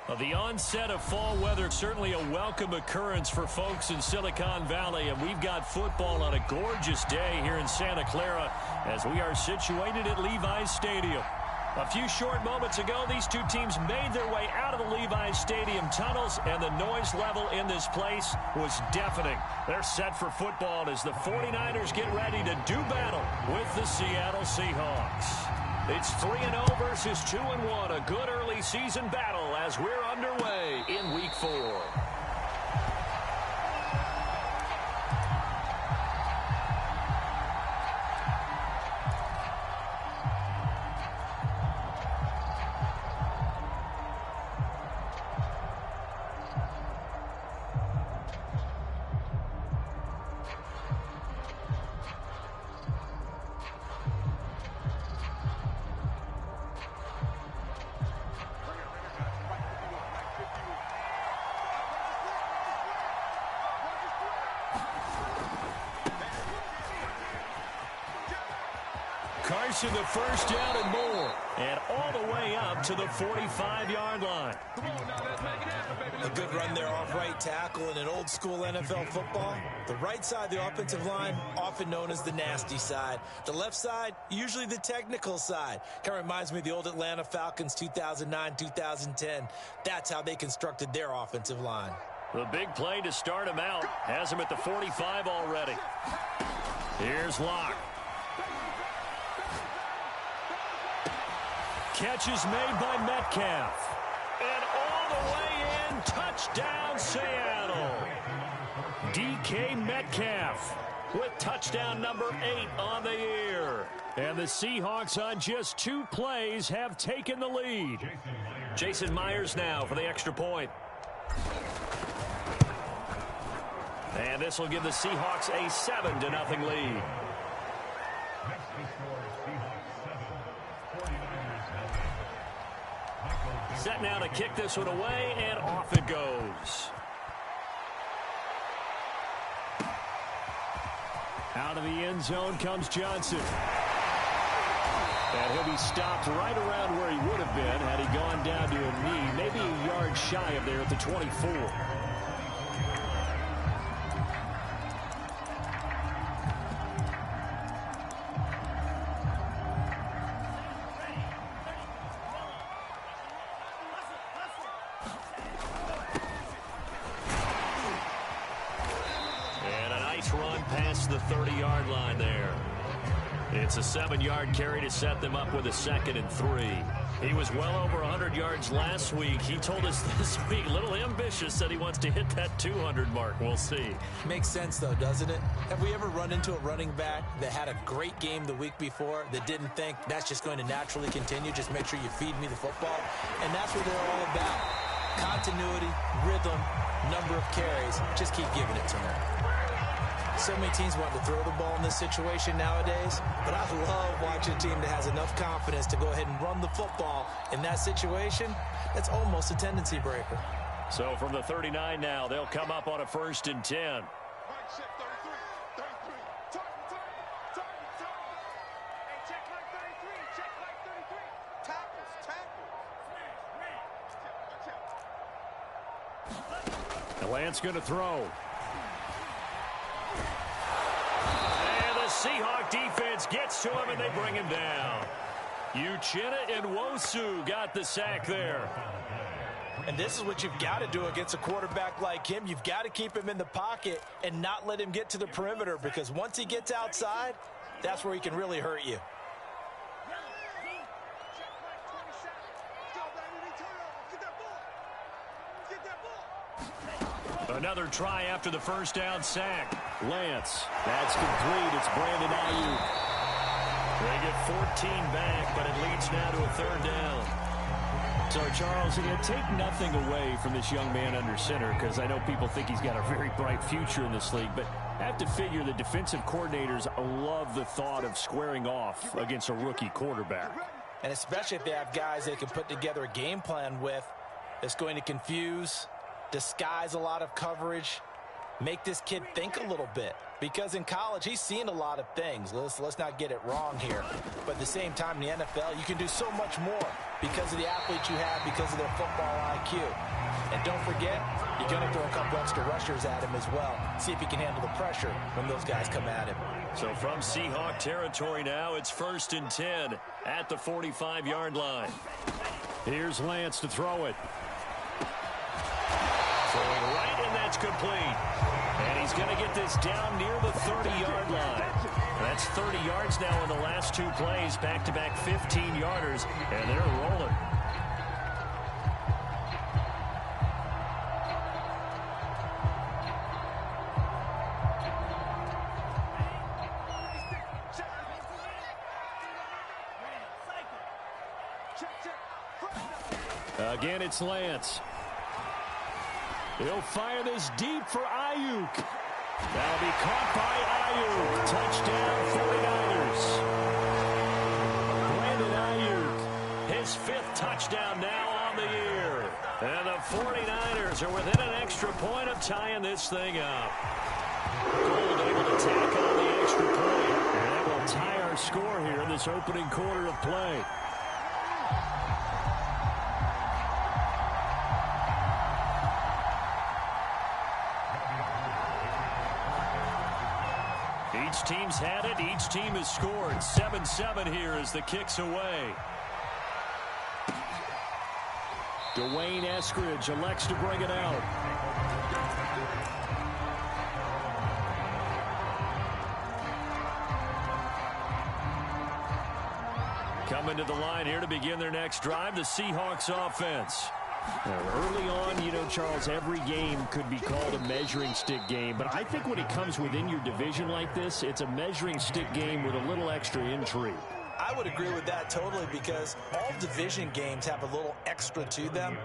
Well, the onset of fall weather, certainly a welcome occurrence for folks in Silicon Valley, and we've got football on a gorgeous day here in Santa Clara as we are situated at Levi's Stadium. A few short moments ago, these two teams made their way out of the Levi's Stadium tunnels, and the noise level in this place was deafening. They're set for football as the 49ers get ready to do battle with the Seattle Seahawks. It's 3-0 versus 2-1, a good early season battle as we're underway in Week 4. Carson, the first down and more, and all the way up to the 45-yard line. A good run there off right tackle in an old-school NFL football. The right side, the offensive line, often known as the nasty side. The left side, usually the technical side. Kind of reminds me of the old Atlanta Falcons 2009-2010. That's how they constructed their offensive line. The big play to start him out has him at the 45 already. Here's Locke. Catch is made by Metcalf. And all the way in, touchdown Seattle. DK Metcalf with touchdown number 8 on the year. And the Seahawks on just 2 plays have taken the lead. Jason Myers now for the extra point. And this will give the Seahawks a 7-0 lead. Set now to kick this one away, and off it goes. Out of the end zone comes Johnson. And he'll be stopped right around where he would have been had he gone down to a knee, maybe a yard shy of there at the 24. Run past the 30-yard line there. It's a 7-yard carry to set them up with a 2nd and 3. He was well over 100 yards last week. He told us this week, a little ambitious, that he wants to hit that 200 mark. We'll see. Makes sense, though, doesn't it? Have we ever run into a running back that had a great game the week before that didn't think that's just going to naturally continue? Just make sure you feed me the football. And that's what they're all about. Continuity, rhythm, number of carries. Just keep giving it to them. So many teams want to throw the ball in this situation nowadays, but I love watching a team that has enough confidence to go ahead and run the football. In that situation, that's almost a tendency breaker. So from the 39 now, they'll come up on a 1st and 10. The Lance going to throw. Seahawk defense gets to him, and they bring him down. Uchenna and Nwosu got the sack there. And this is what you've got to do against a quarterback like him. You've got to keep him in the pocket and not let him get to the perimeter, because once he gets outside, that's where he can really hurt you. Another try after the first down sack. Lance. That's complete. It's Brandon Ayuk. They get 14 back, but it leads now to a 3rd down. So, Charles, take nothing away from this young man under center, because I know people think he's got a very bright future in this league, but I have to figure the defensive coordinators love the thought of squaring off against a rookie quarterback. And especially if they have guys they can put together a game plan with that's going to confuse, disguise a lot of coverage. make this kid think a little bit. Because in college, he's seen a lot of things. Let's not get it wrong here. But at the same time, in the NFL, you can do so much more because of the athletes you have, because of their football IQ. And don't forget, you're going to throw a couple extra rushers at him as well. See if he can handle the pressure when those guys come at him. So from Seahawk territory now, it's 1st and 10 at the 45-yard line. Here's Lance to throw it. Throwing right, and that's complete. And he's going to get this down near the 30-yard line. That's 30 yards now in the last 2 plays, back-to-back 15-yarders, and they're rolling. Again, it's Lance. He'll fire this deep for Ayuk. That'll be caught by Ayuk. Touchdown, 49ers. Brandon Ayuk, his 5th touchdown now on the year. And the 49ers are within an extra point of tying this thing up. Gold able to tack on the extra point. And that will tie our score here in this opening quarter of play. Each team's had it. Each team has scored. 7-7 here as the kick's away. Dwayne Eskridge elects to bring it out. Coming to the line here to begin their next drive, the Seahawks offense. Now, early on, you know, Charles, every game could be called a measuring stick game. But I think when it comes within your division like this, it's a measuring stick game with a little extra intrigue. I would agree with that totally because all division games have a little extra to them.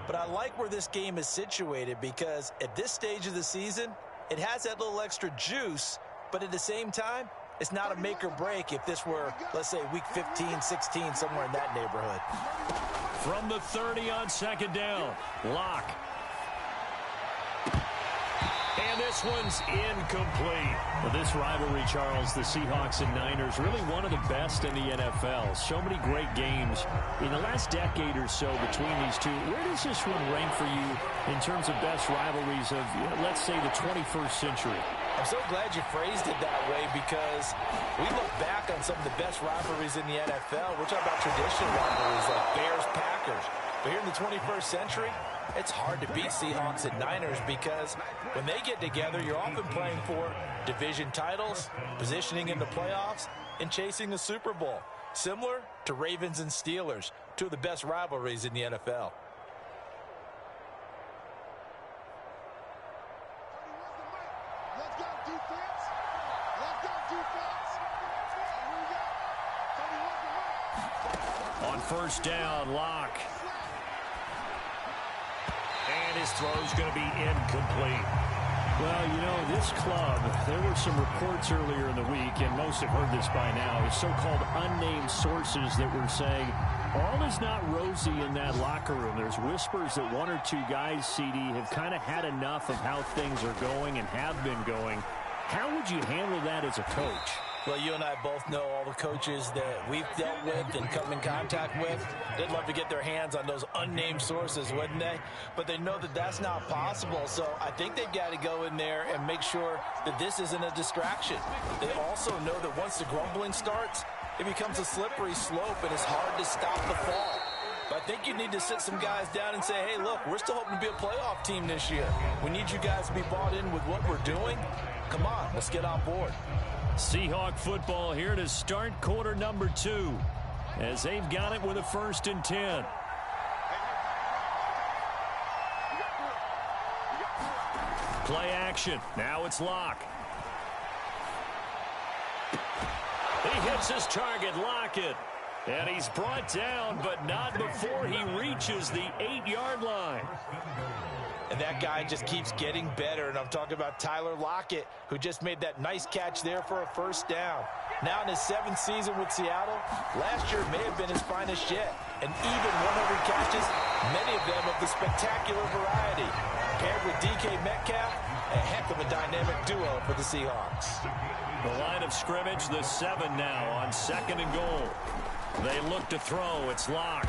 But I like where this game is situated because at this stage of the season, it has that little extra juice. But at the same time, it's not a make or break if this were, let's say, week 15, 16, somewhere in that neighborhood. From the 30 on 2nd down, Locke. And this one's incomplete. Well, this rivalry, Charles, the Seahawks and Niners, really one of the best in the NFL. So many great games in the last decade or so between these two. Where does this one rank for you in terms of best rivalries of, let's say, the 21st century? I'm so glad you phrased it that way because we look back on some of the best rivalries in the NFL. We're talking about traditional rivalries like Bears-Packers. But here in the 21st century, it's hard to beat Seahawks and Niners because when they get together, you're often playing for division titles, positioning in the playoffs, and chasing the Super Bowl. Similar to Ravens and Steelers, two of the best rivalries in the NFL. On 1st down, Locke. And his throw's going to be incomplete. Well, you know, this club, there were some reports earlier in the week, and most have heard this by now, so-called unnamed sources that were saying all is not rosy in that locker room. There's whispers that 1 or 2 guys, CD, have kind of had enough of how things are going and have been going. How would you handle that as a coach? Well, you and I both know all the coaches that we've dealt with and come in contact with. They'd love to get their hands on those unnamed sources, wouldn't they? But they know that that's not possible, so I think they've got to go in there and make sure that this isn't a distraction. They also know that once the grumbling starts, it becomes a slippery slope, and it's hard to stop the fall. But I think you need to sit some guys down and say, hey, look, we're still hoping to be a playoff team this year. We need you guys to be bought in with what we're doing. Come on, let's get on board. Seahawk football here to start quarter number 2 as they've got it with a 1st and 10. Play action. Now it's Locke. He hits his target, Lockett. And he's brought down, but not before he reaches the 8-yard line. And that guy just keeps getting better. And I'm talking about Tyler Lockett, who just made that nice catch there for a 1st down. Now in his 7th season with Seattle, last year may have been his finest yet. And even 100 catches, many of them of the spectacular variety. Paired with DK Metcalf, a heck of a dynamic duo for the Seahawks. The line of scrimmage, the 7 now on 2nd and goal. They look to throw. It's Locke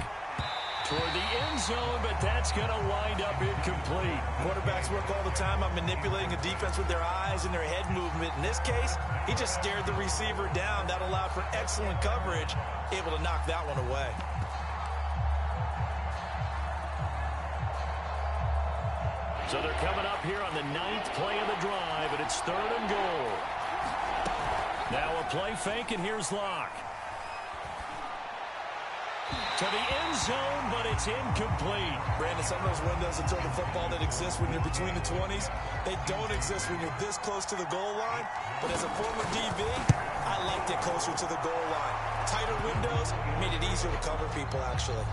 toward the end zone, but that's going to wind up incomplete. Quarterbacks work all the time on manipulating a defense with their eyes and their head movement. In this case, he just stared the receiver down. That allowed for excellent coverage, able to knock that one away. So they're coming up here on the 9th play of the drive, and it's 3rd and goal. Now a play fake, and here's Locke. To the end zone, but it's incomplete. Brandon, some of those windows until the football that exists when you're between the 20s, they don't exist when you're this close to the goal line. But as a former DB, I liked it closer to the goal line. Tighter windows made it easier to cover people, actually.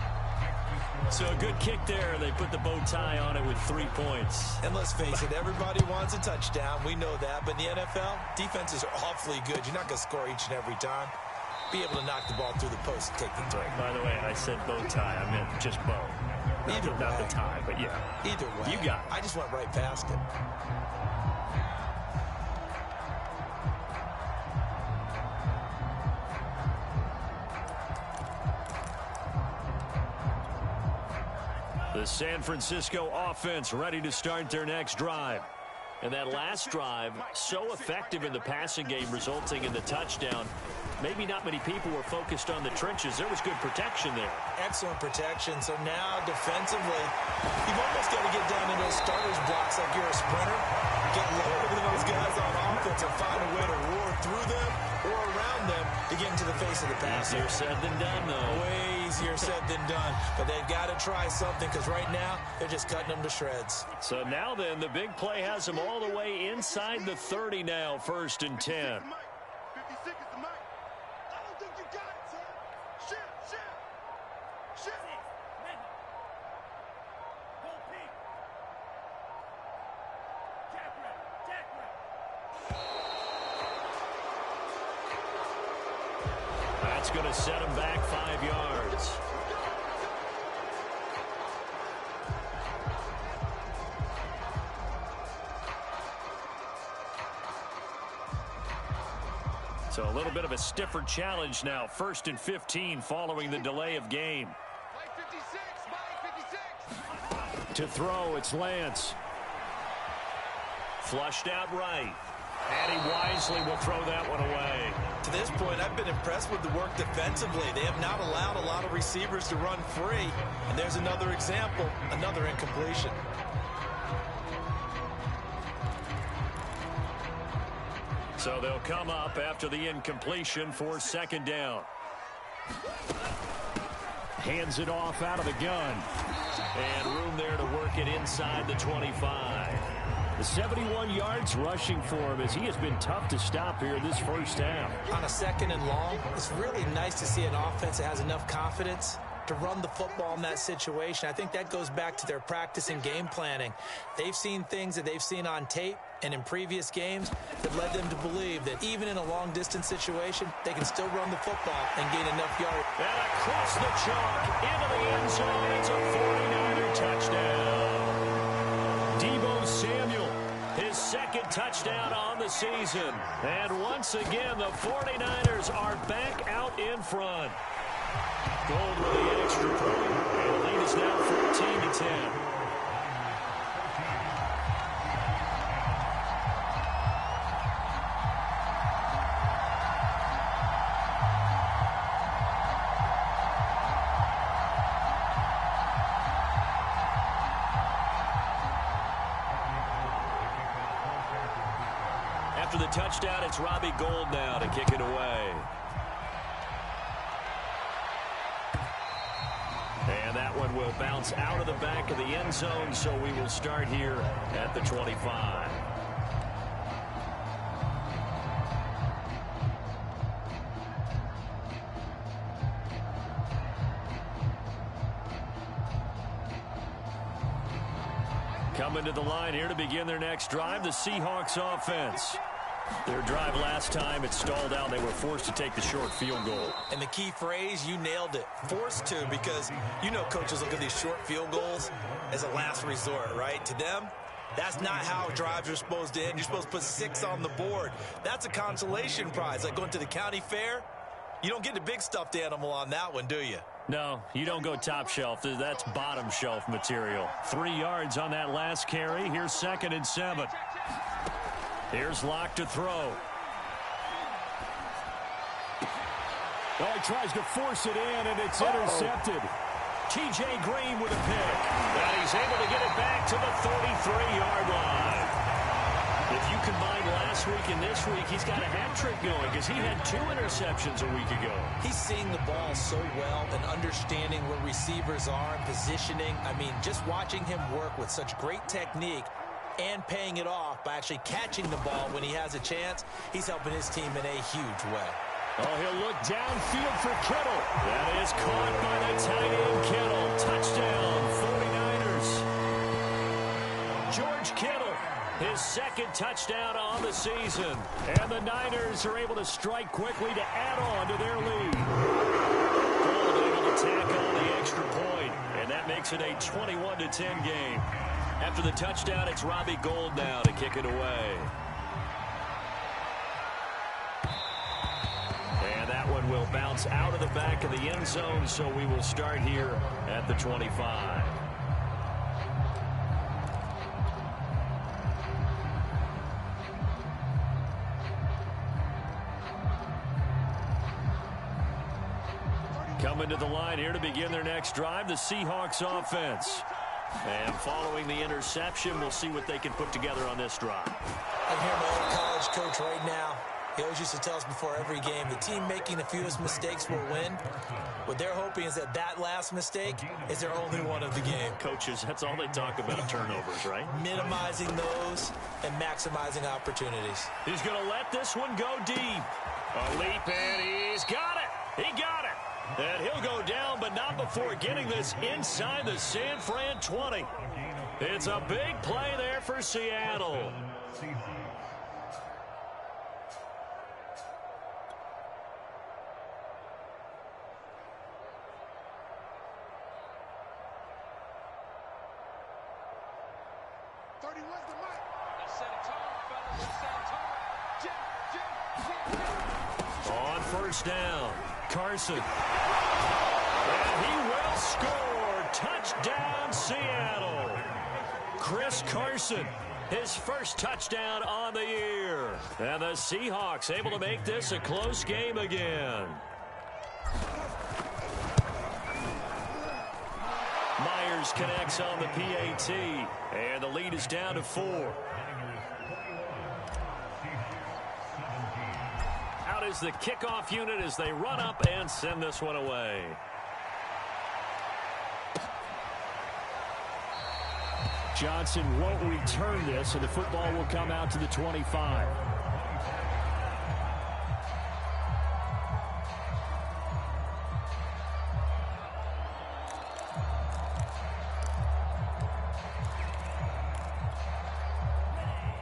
So a good kick there. They put the bow tie on it with 3 points. And let's face it, everybody wants a touchdown. We know that. But in the NFL, defenses are awfully good. You're not going to score each and every time. Be able to knock the ball through the post and take the three. By the way, I said bow tie. I meant just bow. Not the tie, but yeah. Either way. You got it. I just went right past it. The San Francisco offense ready to start their next drive. And that last drive, so effective in the passing game, resulting in the touchdown. Maybe not many people were focused on the trenches. There was good protection there. Excellent protection. So now defensively, you've almost got to get down into those starters blocks like you're a sprinter. Get lower than those guys on offense and find a way to roar through them or around them to get into the face of the passer. Easier said than done, though. Way easier said than done. But they've got to try something because right now they're just cutting them to shreds. So now then, the big play has them all the way inside the 30 now, 1st and 10. That's going to set him back 5 yards. So a little bit of a stiffer challenge now. 1st and 15 following the delay of game. To throw, it's Lance. Flushed out right. And he wisely will throw that one away. To this point, I've been impressed with the work defensively. They have not allowed a lot of receivers to run free. And there's another example, another incompletion. So they'll come up after the incompletion for 2nd down. Hands it off out of the gun. And room there to work it inside the 25. The 71 yards rushing for him as he has been tough to stop here this first half. On a 2nd and long, it's really nice to see an offense that has enough confidence to run the football in that situation. I think that goes back to their practice and game planning. They've seen things that they've seen on tape and in previous games that led them to believe that even in a long-distance situation, they can still run the football and gain enough yards. And across the chalk, into the end zone, it's a 49er touchdown. Deebo Samuel, his 2nd touchdown on the season. And once again, the 49ers are back out in front. Gold with the extra point. And the lead is now 14-10. After the touchdown, it's Robbie Gould now to kick it away. And that one will bounce out of the back of the end zone, so we will start here at the 25. Coming to the line here to begin their next drive, the Seahawks offense. Their drive last time, it stalled out. They were forced to take the short field goal. And the key phrase, you nailed it. Forced to, because you know coaches look at these short field goals as a last resort, right? To them, That's not how drives are supposed to end. You're supposed to put 6 on the board. That's a consolation prize, like going to the county fair. You don't get the big stuffed animal on that one, do you? No, you don't go top shelf. That's bottom shelf material. 3 yards on that last carry. Here's 2nd and 7. Here's Locke to throw. Oh, he tries to force it in, and it's intercepted. T.J. Green with a pick. And he's able to get it back to the 33-yard line. If you combine last week and this week, he's got a hat trick going because he had 2 interceptions a week ago. He's seeing the ball so well and understanding where receivers are and positioning. I mean, just watching him work with such great technique and paying it off by actually catching the ball when he has a chance, he's helping his team in a huge way. Oh, he'll look downfield for Kittle. That is caught by the tight end, Kittle. Touchdown, 49ers. George Kittle, his 2nd touchdown on the season. And the Niners are able to strike quickly to add on to their lead. Gold able to tack on the extra point, and that makes it a 21-10 game. After the touchdown, it's Robbie Gould now to kick it away. One will bounce out of the back of the end zone, so we will start here at the 25. Coming to the line here to begin their next drive, the Seahawks offense. And following the interception, we'll see what they can put together on this drive. I'm here, my old college coach right now. He always used to tell us before every game, the team making the fewest mistakes will win. What they're hoping is that last mistake is their only one of the game. Coaches, that's all they talk about, turnovers, right? Minimizing those and maximizing opportunities. He's going to let this one go deep. A leap, and he's got it. He got it. And he'll go down, but not before getting this inside the San Fran 20. It's a big play there for Seattle. On first down, Carson. And he will score. Touchdown, Seattle. Chris Carson, his first touchdown on the year. And the Seahawks able to make this a close game again. Myers connects on the PAT, and the lead is down to 4. Out is the kickoff unit as they run up and send this one away. Johnson won't return this, and the football will come out to the 25.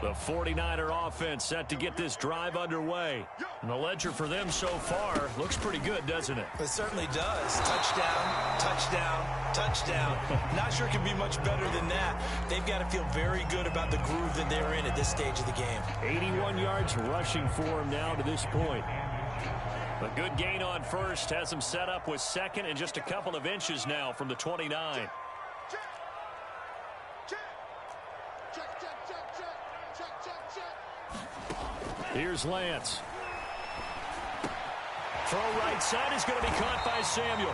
The 49er offense set to get this drive underway. And the ledger for them so far looks pretty good, doesn't it? It certainly does. Touchdown, touchdown, touchdown. Not sure it can be much better than that. They've got to feel very good about the groove that they're in at this stage of the game. 81 yards rushing for him now to this point. A good gain on first has them set up with 2nd and just a couple of inches now from the 29. Here's Lance. Throw right side is going to be caught by Samuel.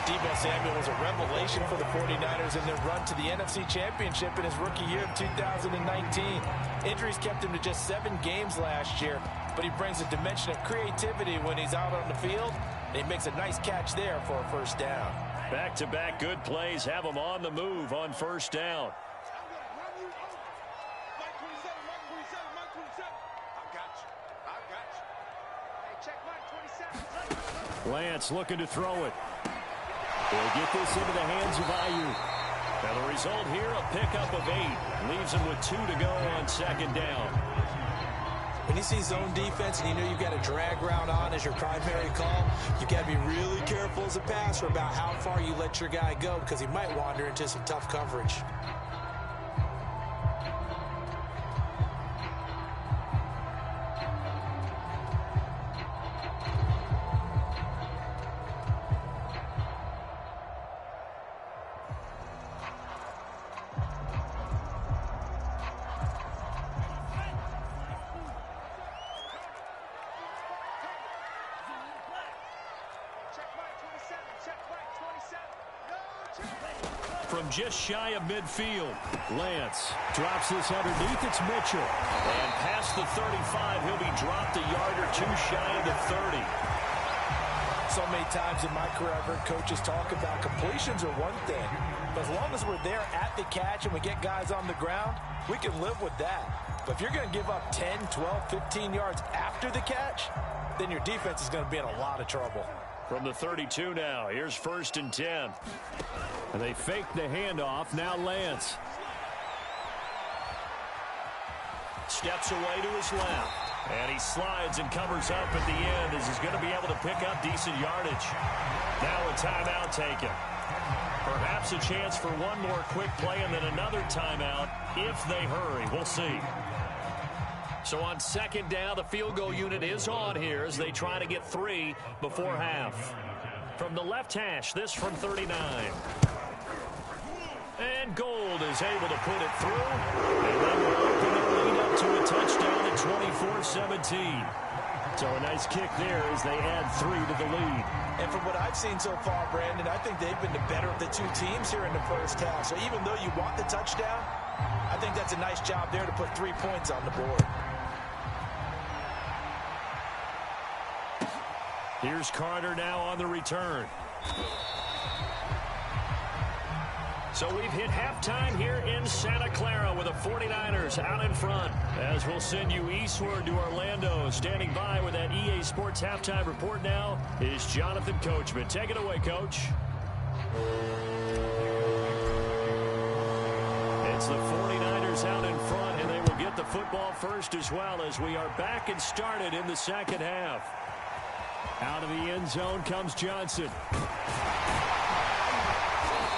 Deebo Samuel was a revelation for the 49ers in their run to the NFC Championship in his rookie year of 2019. Injuries kept him to just 7 games last year, but he brings a dimension of creativity when he's out on the field, and he makes a nice catch there for a first down. Back-to-back good plays have him on the move on first down. Lance looking to throw it. They'll get this into the hands of Ayuk. And the result here, a pickup of 8. Leaves him with 2 to go on 2nd down. When you see zone defense and you know you've got a drag route on as your primary call, you've got to be really careful as a passer about how far you let your guy go because he might wander into some tough coverage. from just shy of midfield. Lance drops this underneath. It's Mitchell. And past the 35, he'll be dropped a yard or two shy of the 30. So many times in my career, I've heard coaches talk about completions are one thing. But as long as we're there at the catch and we get guys on the ground, we can live with that. But if you're going to give up 10, 12, 15 yards after the catch, then your defense is going to be in a lot of trouble. From the 32 now, here's 1st and 10. And they fake the handoff. Now Lance. Steps away to his left. And he slides and covers up at the end as he's going to be able to pick up decent yardage. Now a timeout taken. Perhaps a chance for one more quick play and then another timeout if they hurry. We'll see. So on 2nd down, the field goal unit is on here as they try to get 3 before half. From the left hash, this from 39. And Gold is able to put it through. And then will open their lead up to a touchdown at 24-17. So a nice kick there as they add 3 to the lead. And from what I've seen so far, Brandon, I think they've been the better of the two teams here in the first half. So even though you want the touchdown, I think that's a nice job there to put 3 points on the board. Here's Carter now on the return. So we've hit halftime here in Santa Clara with the 49ers out in front. As we'll send you eastward to Orlando. Standing by with that EA Sports halftime report now is Jonathan Coachman. Take it away, Coach. It's the 49ers out in front, and they will get the football first as well as we are back and started in the second half. Out of the end zone comes Johnson.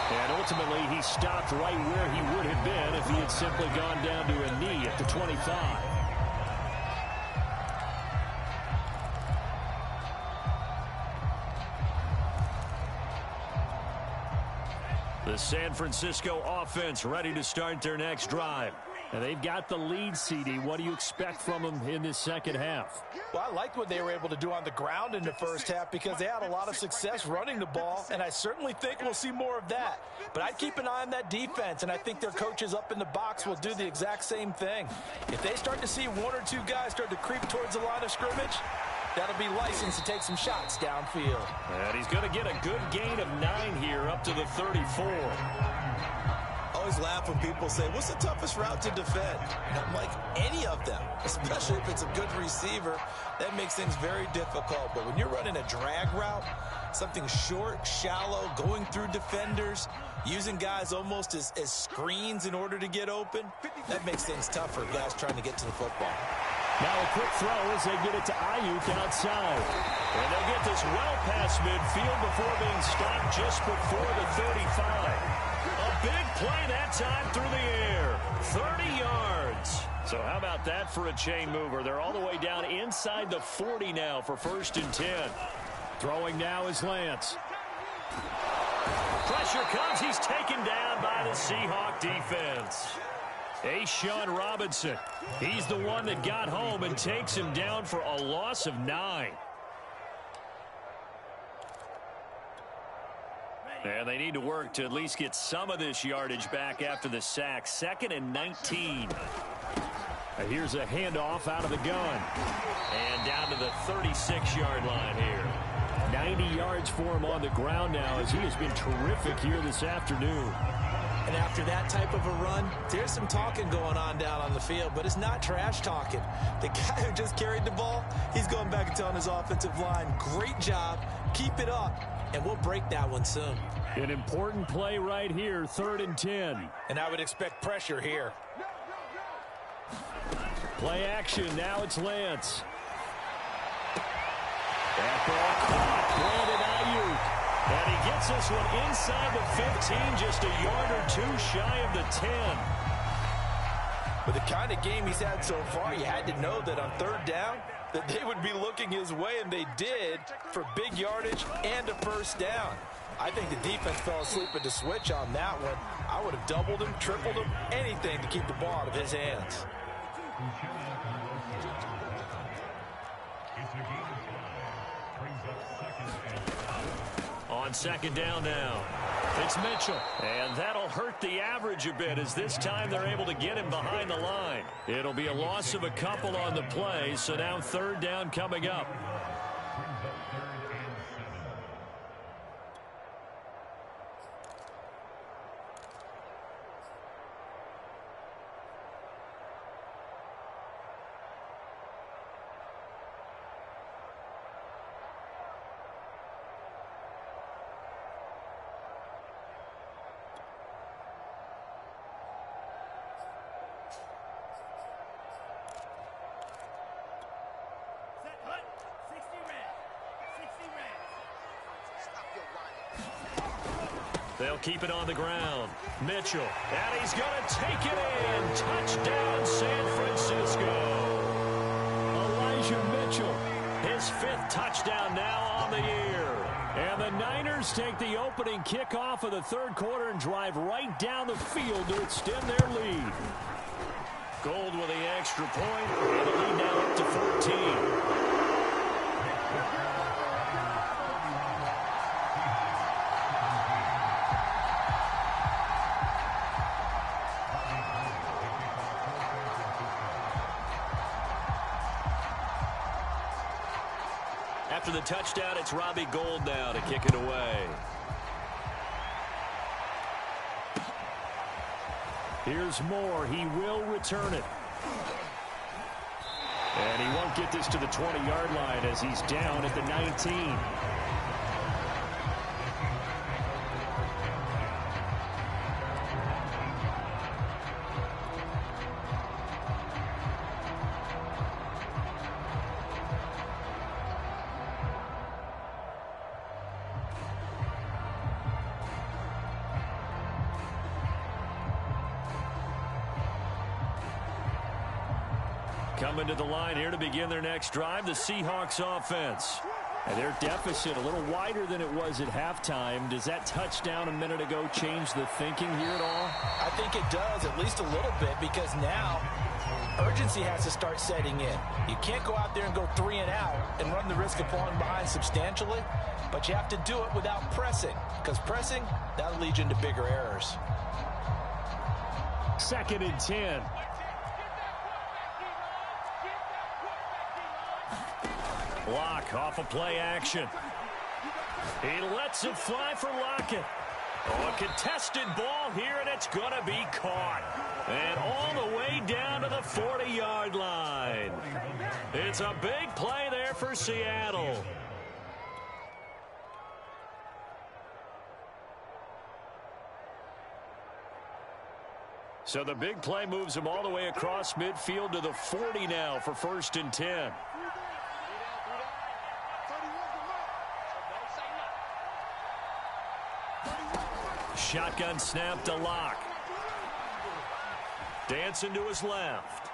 And ultimately, he stopped right where he would have been if he had simply gone down to a knee at the 25. The San Francisco offense ready to start their next drive. And they've got the lead, CD. What do you expect from them in this second half? Well, I liked what they were able to do on the ground in the first half because they had a lot of success running the ball, and I certainly think we'll see more of that. But I'd keep an eye on that defense, and I think their coaches up in the box will do the exact same thing. If they start to see 1 or 2 guys start to creep towards the line of scrimmage, that'll be licensed to take some shots downfield. And he's going to get a good gain of 9 here up to the 34. I always laugh when people say, what's the toughest route to defend? And I'm like, any of them, especially if it's a good receiver. That makes things very difficult. But when you're running a drag route, something short, shallow, going through defenders, using guys almost as screens in order to get open, that makes things tough for guys trying to get to the football. Now a quick throw as they get it to Ayuk outside. And they'll get this well past midfield before being stopped just before the 35. A big play that time through the air. 30 yards. So how about that for a chain mover? They're all the way down inside the 40 now for 1st and 10. Throwing now is Lance. Pressure comes. He's taken down by the Seahawk defense. A'Shawn Robinson. He's the one that got home and takes him down for a loss of 9. And they need to work to at least get some of this yardage back after the sack. 2nd and 19. And here's a handoff out of the gun. And down to the 36-yard line here. 90 yards for him on the ground now as he has been terrific here this afternoon. And after that type of a run, there's some talking going on down on the field, but it's not trash talking. The guy who just carried the ball, he's going back and telling his offensive line, great job, keep it up, and we'll break that one soon. An important play right here, 3rd and 10. And I would expect pressure here. Play action, now it's Lance. That ball caught, Brandon Ayuk. And he gets this one inside the 15, just a yard or 2 shy of the 10. With the kind of game he's had so far, you had to know that on 3rd down, that they would be looking his way, and they did, for big yardage and a 1st down. I think the defense fell asleep at the switch on that one. I would have doubled him, tripled him, anything to keep the ball out of his hands. On second down now, it's Mitchell. And that'll hurt the average a bit as this time they're able to get him behind the line. It'll be a loss of a couple on the play, so now third down coming up. They'll keep it on the ground. Mitchell, and he's going to take it in. Touchdown, San Francisco. Elijah Mitchell, his fifth touchdown now on the year. And the Niners take the opening kickoff of the third quarter and drive right down the field to extend their lead. Gold with the extra point, and the lead now up to 14. After the touchdown, it's Robbie Gould now to kick it away. Here's Moore. He will return it. And he won't get this to the 20-yard line as he's down at the 19. Coming to the line here to begin their next drive, the Seahawks offense. And their deficit a little wider than it was at halftime. Does that touchdown a minute ago change the thinking here at all? I think it does, at least a little bit, because now urgency has to start setting in. You can't go out there and go 3 and out and run the risk of falling behind substantially, but you have to do it without pressing, because pressing, that'll lead you into bigger errors. 2nd and 10. Lock off a play action. He lets it fly for Lockett. Oh, a contested ball here, and it's going to be caught. And all the way down to the 40-yard line. It's a big play there for Seattle. So the big play moves him all the way across midfield to the 40 now for 1st and 10. Shotgun snap to Lock. Dancing to his left.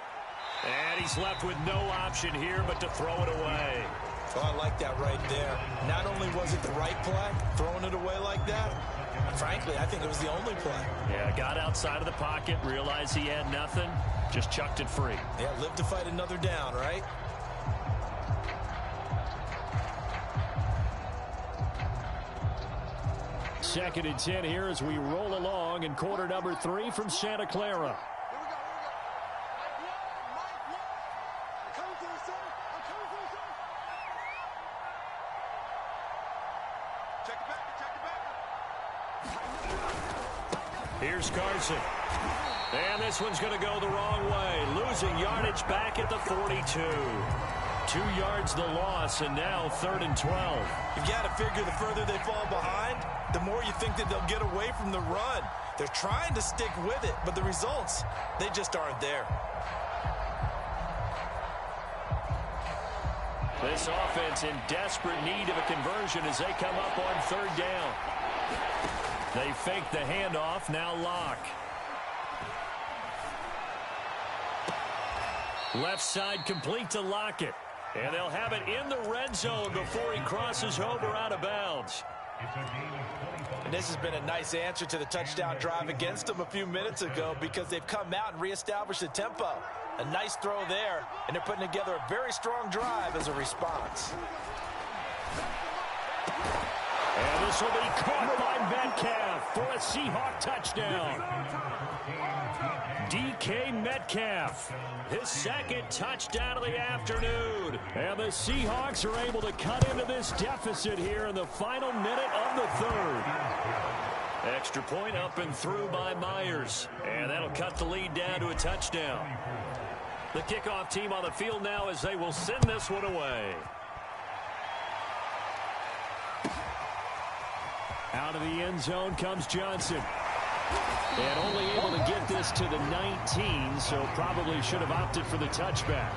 And he's left with no option here but to throw it away. Oh, I like that right there. Not only was it the right play, throwing it away like that, frankly, I think it was the only play. Yeah, got outside of the pocket, realized he had nothing, just chucked it free. Yeah, live to fight another down, right? Second and 10 here as we roll along in quarter number 3 from Santa Clara. Here's Carson. And this one's going to go the wrong way. Losing yardage back at the 42. 2 yards the loss, and now 3rd and 12. You've got to figure the further they fall behind, the more you think that they'll get away from the run. They're trying to stick with it, but the results, they just aren't there. This offense in desperate need of a conversion as they come up on 3rd down. They fake the handoff, now Lock. Left side complete to Lockett. And they'll have it in the red zone before he crosses over out of bounds. And this has been a nice answer to the touchdown drive against them a few minutes ago because they've come out and reestablished the tempo. A nice throw there, and they're putting together a very strong drive as a response. And this will be caught by Metcalf for a Seahawk touchdown. DK Metcalf, his second touchdown of the afternoon. And the Seahawks are able to cut into this deficit here in the final minute of the third. Extra point up and through by Myers. And that'll cut the lead down to a touchdown. The kickoff team on the field now as they will send this one away. Out of the end zone comes Johnson. And only able to get this to the 19, so probably should have opted for the touchback.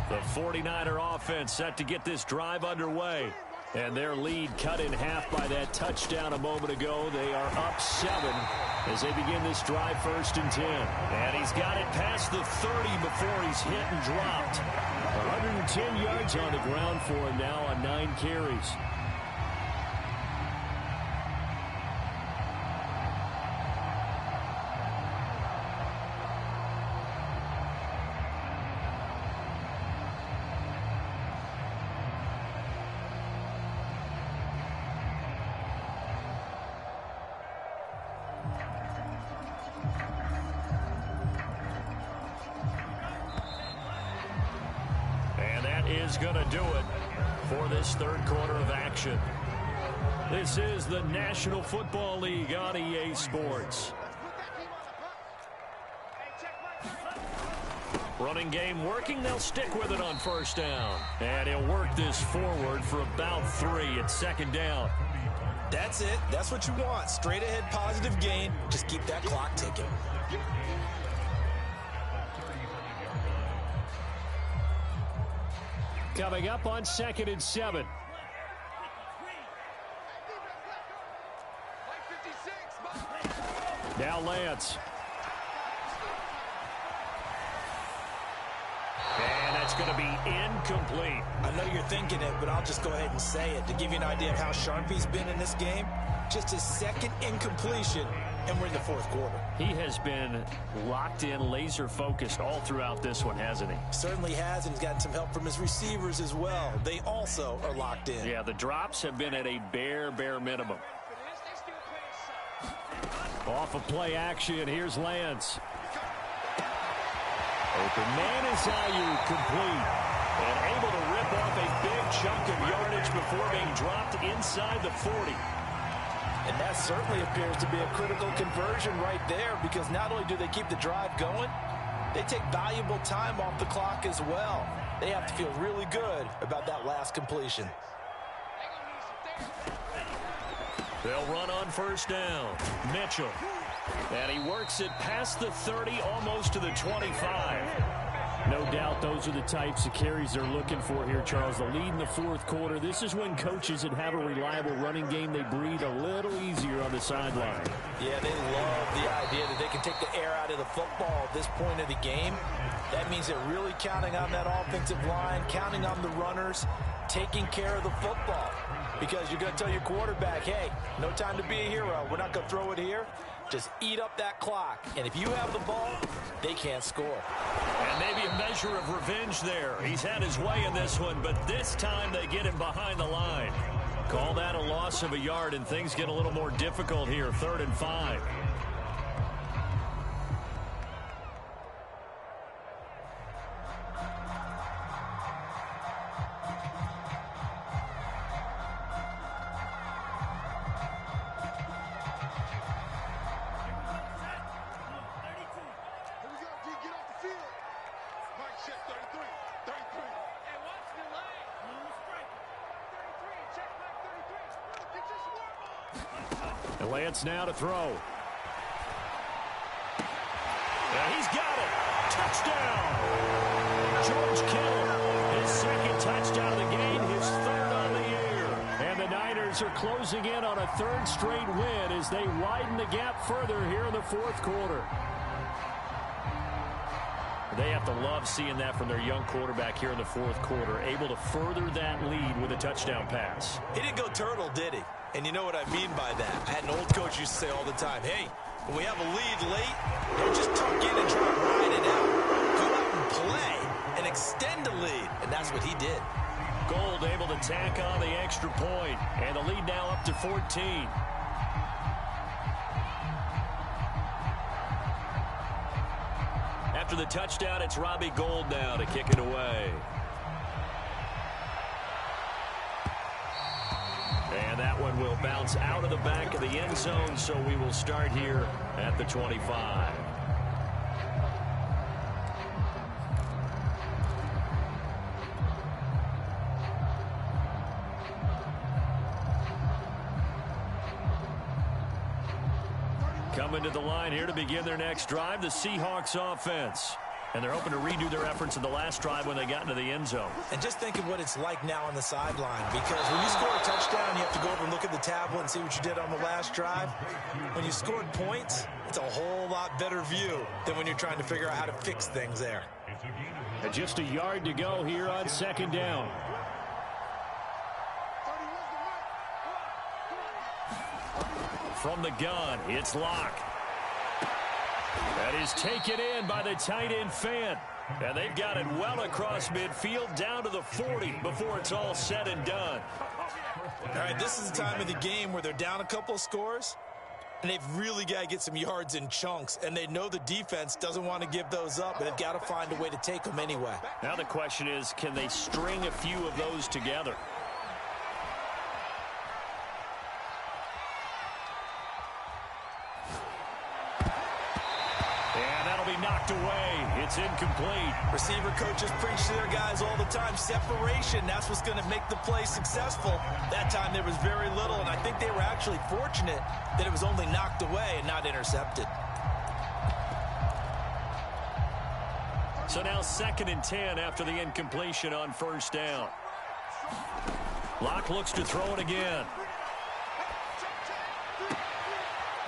The 49er offense set to get this drive underway. And their lead cut in half by that touchdown a moment ago. They are up 7 as they begin this drive 1st and 10. And he's got it past the 30 before he's hit and dropped. 110 yards on the ground for him now on 9 carries. Is going to do it for this third quarter of action. This is the National Football League on EA Sports. Running game working. They'll stick with it on 1st down. And he'll work this forward for about 3 at 2nd down. That's it. That's what you want. Straight ahead positive gain. Just keep that clock ticking. Coming up on 2nd and 7. Now Lance. And that's going to be incomplete. I know you're thinking it, but I'll just go ahead and say it. To give you an idea of how sharp he's been in this game, just his 2nd incompletion, and we're in the 4th quarter. He has been locked in, laser-focused all throughout this one, hasn't he? Certainly has, and he's gotten some help from his receivers as well. They also are locked in. Yeah, the drops have been at a bare minimum. Off of play action, here's Lance. Open man is Ayuk, complete. And able to rip off a big chunk of yardage before being dropped inside the 40. And that certainly appears to be a critical conversion right there, because not only do they keep the drive going, they take valuable time off the clock as well. They have to feel really good about that last completion. They'll run on 1st down. Mitchell. And he works it past the 30, almost to the 25. No doubt those are the types of carries they're looking for here, Charles. The lead in the 4th quarter. This is when coaches that have a reliable running game, they breathe a little easier on the sideline. Yeah, they love the idea that they can take the air out of the football at this point of the game. That means they're really counting on that offensive line, counting on the runners, taking care of the football. Because you're going to tell your quarterback, hey, no time to be a hero. We're not going to throw it here. Just eat up that clock. And if you have the ball, they can't score. And maybe a measure of revenge there. He's had his way in this one, but this time they get him behind the line. Call that a loss of a yard, and things get a little more difficult here, 3rd and 5. Lance now to throw. And he's got it. Touchdown. George Kittle, his 2nd touchdown of the game, his 3rd on the year. And the Niners are closing in on a 3rd straight win as they widen the gap further here in the 4th quarter. They have to love seeing that from their young quarterback here in the 4th quarter, able to further that lead with a touchdown pass. He didn't go turtle, did he? And you know what I mean by that. I had an old coach used to say all the time, hey, When we have a lead late, don't just tuck in and try to ride it out. Go out and play and extend the lead, and that's what he did. Gold able to tack on the extra point, and the lead now up to 14. After the touchdown, it's Robbie Gould now to kick it away. And that one will bounce out of the back of the end zone, so we will start here at the 25. Coming to the line here to begin their next drive, the Seahawks offense. And they're hoping to redo their efforts in the last drive when they got into the end zone. And just think of what it's like now on the sideline, because when you score a touchdown, you have to go over and look at the tablet and see what you did on the last drive. When you scored points, it's a whole lot better view than when you're trying to figure out how to fix things there. And just a yard to go here on second down. From the gun, it's Locke. That is taken in by the tight end Fant. And they've got it well across midfield down to the 40 before it's all said and done. All right, this is the time of the game where they're down a couple of scores, and they've really got to get some yards in chunks. And they know the defense doesn't want to give those up, but they've got to find a way to take them anyway. Now the question is, can they string a few of those together? Knocked away. It's incomplete. Receiver coaches preach to their guys all the time. Separation, that's what's going to make the play successful. That time there was very little, and I think they were actually fortunate that it was only knocked away and not intercepted. So now 2nd and 10 after the incompletion on first down. Locke looks to throw it again.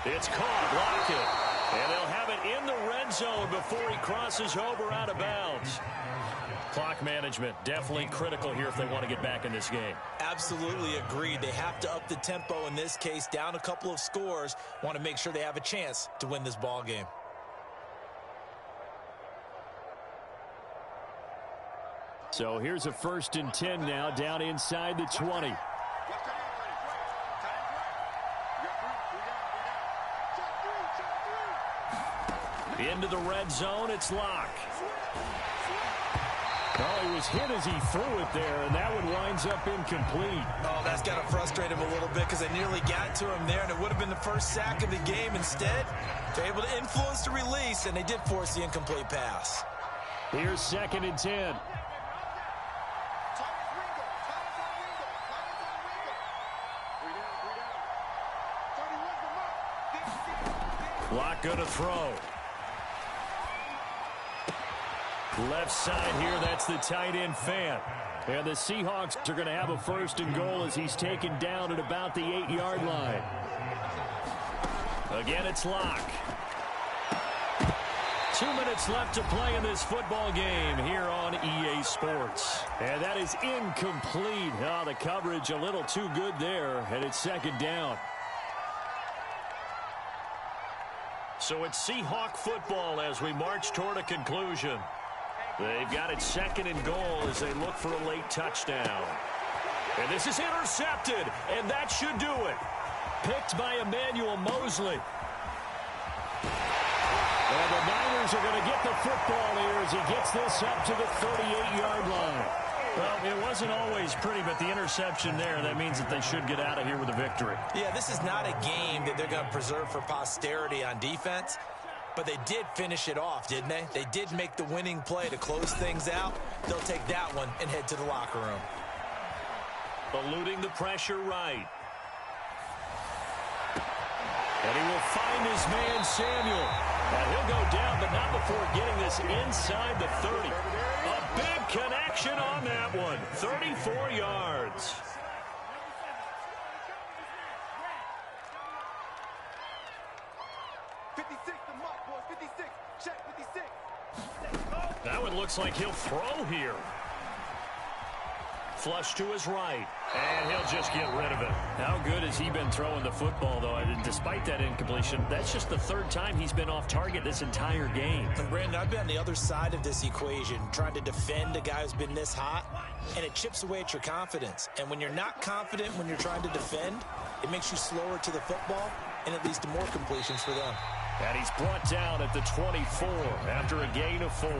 It's caught. Lockett. And they'll have it in the red zone before he crosses over out of bounds. Clock management definitely critical here if they want to get back in this game. Absolutely agreed. They have to up the tempo in this case, down a couple of scores. Want to make sure they have a chance to win this ball game. So here's a 1st and 10 now down inside the 20. Into the red zone, it's Locke. Oh, he was hit as he threw it there, and that one winds up incomplete. Oh, that's got to frustrate him a little bit because they nearly got to him there, and it would have been the first sack of the game. Instead, they're able to influence the release, and they did force the incomplete pass. Here's 2nd and 10. Locke going to throw. Left side here, that's the tight end Fant. And the Seahawks are going to have a 1st and goal as he's taken down at about the 8-yard line. Again, it's Locke. 2 minutes left to play in this football game here on EA Sports. And that is incomplete. Oh, the coverage a little too good there, and it's 2nd down. So it's Seahawk football as we march toward a conclusion. They've got it 2nd and goal as they look for a late touchdown. And this is intercepted, and that should do it. Picked by Emmanuel Mosley. And the Niners are going to get the football here as he gets this up to the 38-yard line. Well, it wasn't always pretty, but the interception there, that means that they should get out of here with a victory. Yeah, this is not a game that they're going to preserve for posterity on defense. But they did finish it off, didn't they? They did make the winning play to close things out. They'll take that one and head to the locker room. Eluding the pressure right. And he will find his man, Samuel. And he'll go down, but not before getting this inside the 30. A big connection on that one. 34 yards. That one looks like he'll throw here. flush to his right. And he'll just get rid of it. How good has he been throwing the football, though? And despite that incompletion, that's just the third time he's been off target this entire game. And Brandon, I've been on the other side of this equation, trying to defend a guy who's been this hot, and it chips away at your confidence. And when you're not confident when you're trying to defend, it makes you slower to the football, and it leads to more completions for them. And he's brought down at the 24 after a gain of 4.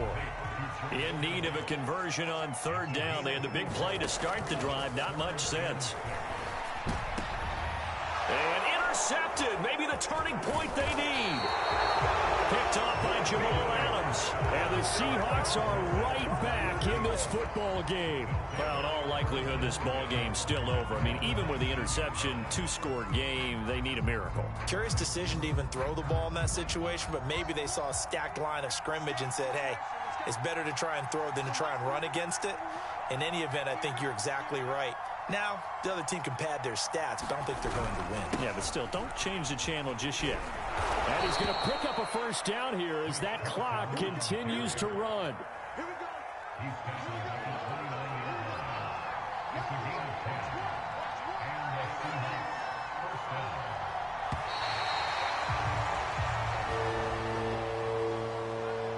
In need of a conversion on third down. They had the big play to start the drive. Not much sense. And intercepted. Maybe the turning point they need. Picked off by Jamal Adams. And the Seahawks are right back in this football game. Well, in all likelihood, this ball game's still over. I mean, even with the interception, 2-score game, they need a miracle. Curious decision to even throw the ball in that situation, but maybe they saw a stacked line of scrimmage and said, hey, it's better to try and throw than to try and run against it. In any event, I think you're exactly right. Now, the other team can pad their stats, but I don't think they're going to win. Yeah, but still, don't change the channel just yet. And he's going to pick up a first down here as that clock continues to run.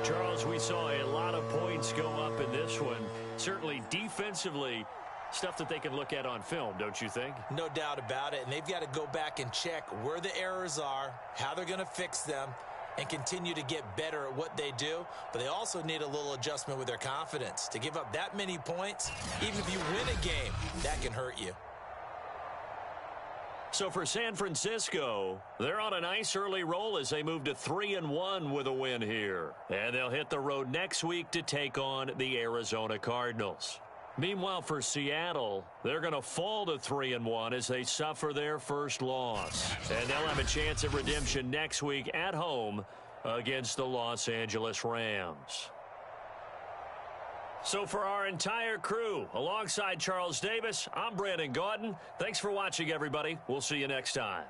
Charles, we saw a lot of points go up in this one. Certainly defensively, stuff that they can look at on film, don't you think? No doubt about it, and they've got to go back and check where the errors are, how they're going to fix them, and continue to get better at what they do. But they also need a little adjustment with their confidence. To give up that many points, even if you win a game, that can hurt you. So for San Francisco, they're on a nice early roll as they move to 3-1 with a win here. And they'll hit the road next week to take on the Arizona Cardinals. Meanwhile, for Seattle, they're going to fall to 3-1 as they suffer their first loss. And they'll have a chance at redemption next week at home against the Los Angeles Rams. So for our entire crew, alongside Charles Davis, I'm Brandon Gaudin. Thanks for watching, everybody. We'll see you next time.